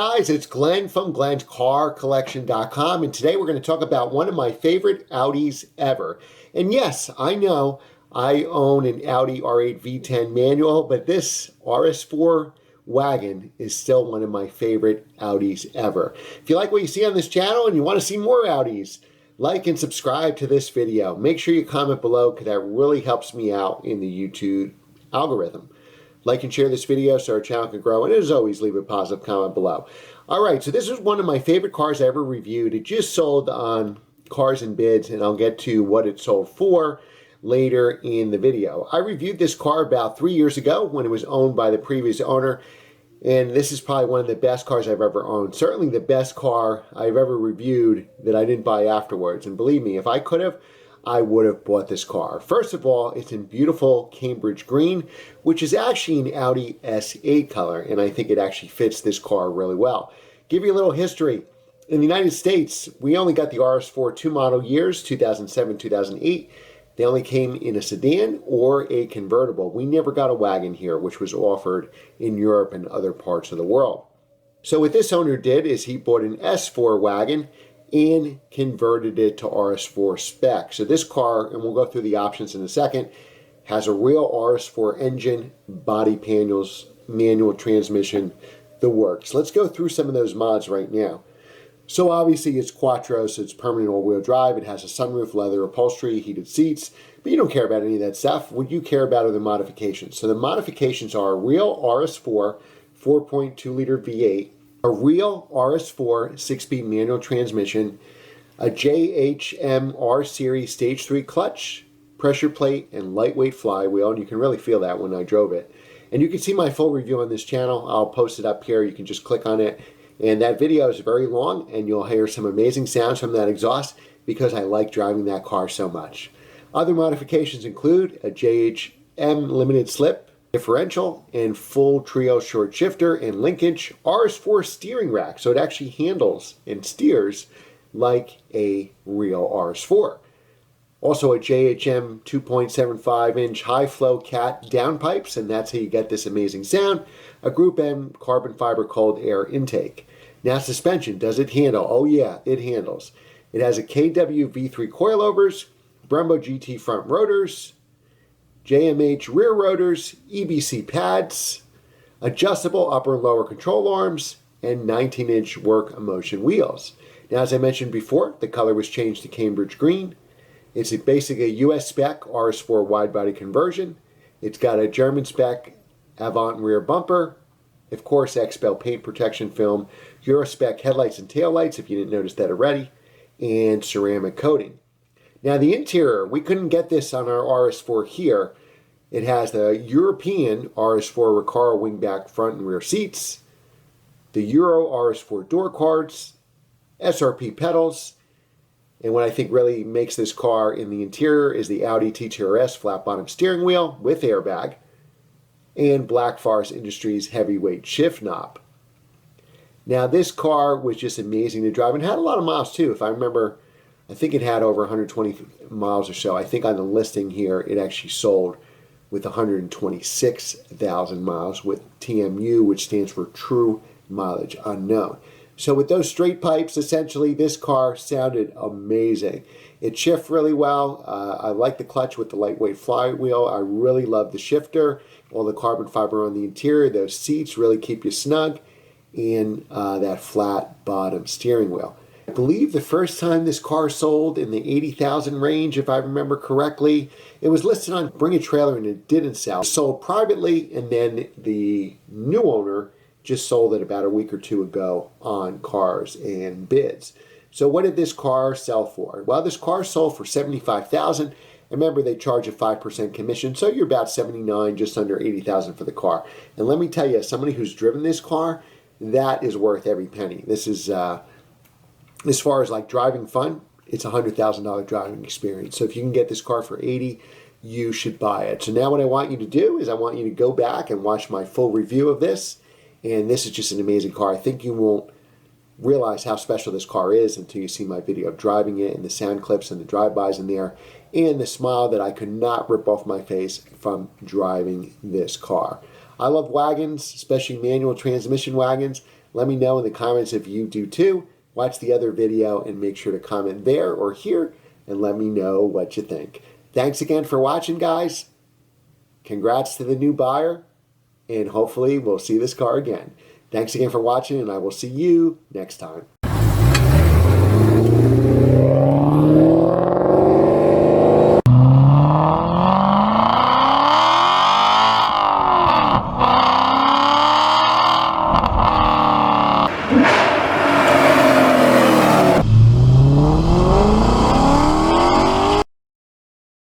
guys, it's Glenn from Glenn'sCarCollection.com, and today we're going to talk about one of my favorite Audis ever. And yes, I know I own an Audi R8 V10 manual, but this RS4 Wagon is still one of my favorite Audis ever. If you like what you see on this channel and you want to see more Audis, like and subscribe to this video. Make sure you comment below because that really helps me out in the YouTube algorithm. Like and share this video so our channel can grow, and as always, leave a positive comment below. Alright, so this is one of my favorite cars I ever reviewed. It just sold on Cars and Bids, and I'll get to what it sold for later in the video. I reviewed this car about 3 years ago when it was owned by the previous owner, and this is probably one of the best cars I've ever owned. Certainly the best car I've ever reviewed that I didn't buy afterwards. And believe me, if I could have, I would have bought this car. First of all, it's in beautiful Cambridge green, which is actually an Audi S8 color, and I think it actually fits this car really well. Give you a little history. In the United States, we only got the RS4 2 model years, 2007, 2008. They only came in a sedan or a convertible. We never got a wagon here, which was offered in Europe and other parts of the world. So what this owner did is he bought an S4 wagon and converted it to RS4 spec. So this car, and we'll go through the options in a second, has a real RS4 engine, body panels, manual transmission, the works. Let's go through some of those mods right now. So obviously it's quattro, so it's permanent all-wheel drive. It has a sunroof, leather upholstery, heated seats, but you don't care about any of that stuff. What you care about are the modifications. So the modifications are a real RS4 4.2-liter V8, a real RS4 6-speed manual transmission, a JHM R Series Stage 3 clutch, pressure plate, and lightweight flywheel, and you can really feel that when I drove it. And you can see my full review on this channel. I'll post it up here. You can just click on it. And that video is very long, and you'll hear some amazing sounds from that exhaust because I like driving that car so much. Other modifications include a JHM limited slip, differential, and full trio short shifter and linkage, RS4 steering rack, so it actually handles and steers like a real RS4. Also a JHM 2.75-inch high-flow cat downpipes, and that's how you get this amazing sound. A Group M carbon fiber cold air intake. Now suspension, does it handle? Oh yeah, it handles. It has a KW V3 coilovers, Brembo GT front rotors, JMH rear rotors, EBC pads, adjustable upper and lower control arms, and 19-inch work motion wheels. Now, as I mentioned before, the color was changed to Cambridge green. It's basically a US spec RS4 wide body conversion. It's got a German spec avant rear bumper, of course, XPEL paint protection film, Euro spec headlights and taillights, if you didn't notice that already, and ceramic coating. Now the interior, we couldn't get this on our RS4 here. It has the European RS4 Recaro wingback front and rear seats, the Euro RS4 door cards, SRP pedals, and what I think really makes this car in the interior is the Audi TTRS flat bottom steering wheel with airbag and Black Forest Industries heavyweight shift knob. Now this car was just amazing to drive and had a lot of miles too. If I remember, I think it had over 120 miles or so. I think on the listing here, it actually sold with 126,000 miles with TMU, which stands for True Mileage Unknown. So with those straight pipes, essentially, this car sounded amazing. It shifts really well. I like the clutch with the lightweight flywheel. I really love the shifter, all the carbon fiber on the interior. Those seats really keep you snug, and that flat bottom steering wheel. I believe the first time this car sold in the 80,000 range, if I remember correctly, it was listed on Bring a Trailer and it didn't sell. It sold privately, and then the new owner just sold it about a week or two ago on Cars and Bids. So what did this car sell for? Well, this car sold for $75,000. Remember, they charge a 5% commission, so you're about $79,000, just under $80,000 for the car. And let me tell you, as somebody who's driven this car, that is worth every penny. This is, as far as like driving fun, it's a $100,000 driving experience. So if you can get this car for $80,000, you should buy it. So now what I want you to do is I want you to go back and watch my full review of this. And this is just an amazing car. I think you won't realize how special this car is until you see my video of driving it and the sound clips and the drive-bys in there and the smile that I could not rip off my face from driving this car. I love wagons, especially manual transmission wagons. Let me know in the comments if you do too. Watch the other video and make sure to comment there or here and let me know what you think. Thanks again for watching, guys. Congrats to the new buyer, and hopefully we'll see this car again. Thanks again for watching, and I will see you next time.